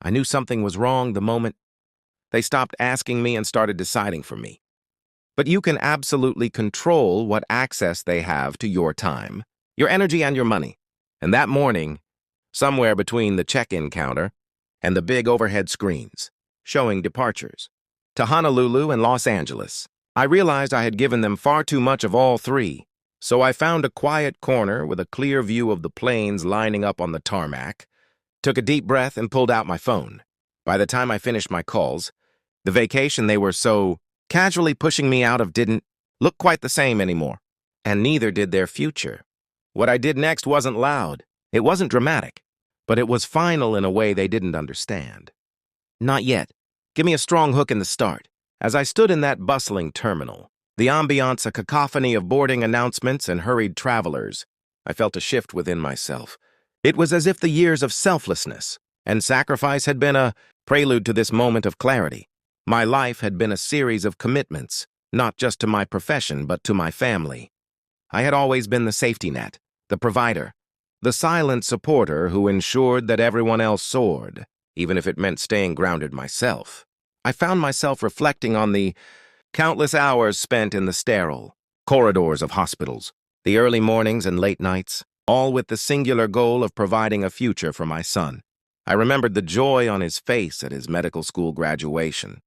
I knew something was wrong the moment they stopped asking me and started deciding for me. But you can absolutely control what access they have to your time, your energy, and your money. And that morning, somewhere between the check-in counter and the big overhead screens, showing departures to Honolulu and Los Angeles, I realized I had given them far too much of all three. So I found a quiet corner with a clear view of the planes lining up on the tarmac, took a deep breath, and pulled out my phone. By the time I finished my calls, the vacation they were so casually pushing me out of didn't look quite the same anymore, and neither did their future. What I did next wasn't loud, it wasn't dramatic, but it was final in a way they didn't understand. Not yet. Give me a strong hook in the start. As I stood in that bustling terminal, the ambiance a cacophony of boarding announcements and hurried travelers, I felt a shift within myself. It was as if the years of selflessness and sacrifice had been a prelude to this moment of clarity. My life had been a series of commitments, not just to my profession, but to my family. I had always been the safety net, the provider, the silent supporter who ensured that everyone else soared, even if it meant staying grounded myself. I found myself reflecting on the countless hours spent in the sterile corridors of hospitals, the early mornings and late nights, all with the singular goal of providing a future for my son. I remembered the joy on his face at his medical school graduation,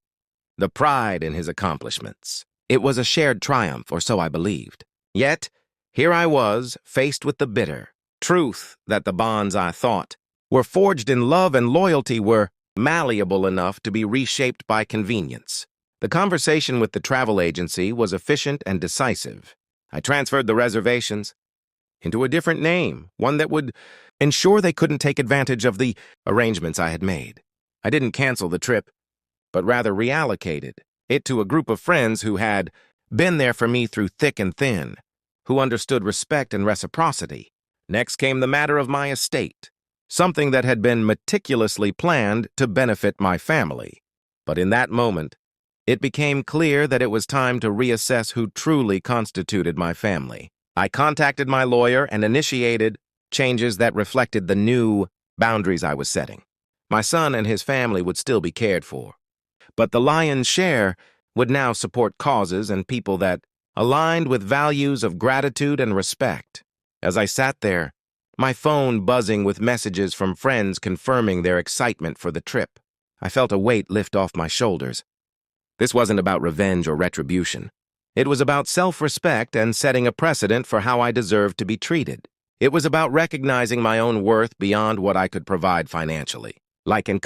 the pride in his accomplishments. It was a shared triumph, or so I believed. Yet, here I was, faced with the bitter truth that the bonds I thought were forged in love and loyalty were malleable enough to be reshaped by convenience. The conversation with the travel agency was efficient and decisive. I transferred the reservations into a different name, one that would ensure they couldn't take advantage of the arrangements I had made. I didn't cancel the trip, but rather reallocated it to a group of friends who had been there for me through thick and thin, who understood respect and reciprocity. Next came the matter of my estate, something that had been meticulously planned to benefit my family. But in that moment, it became clear that it was time to reassess who truly constituted my family. I contacted my lawyer and initiated changes that reflected the new boundaries I was setting. My son and his family would still be cared for, but the lion's share would now support causes and people that aligned with values of gratitude and respect. As I sat there, my phone buzzing with messages from friends confirming their excitement for the trip, I felt a weight lift off my shoulders. This wasn't about revenge or retribution. It was about self-respect and setting a precedent for how I deserved to be treated. It was about recognizing my own worth beyond what I could provide financially. Like in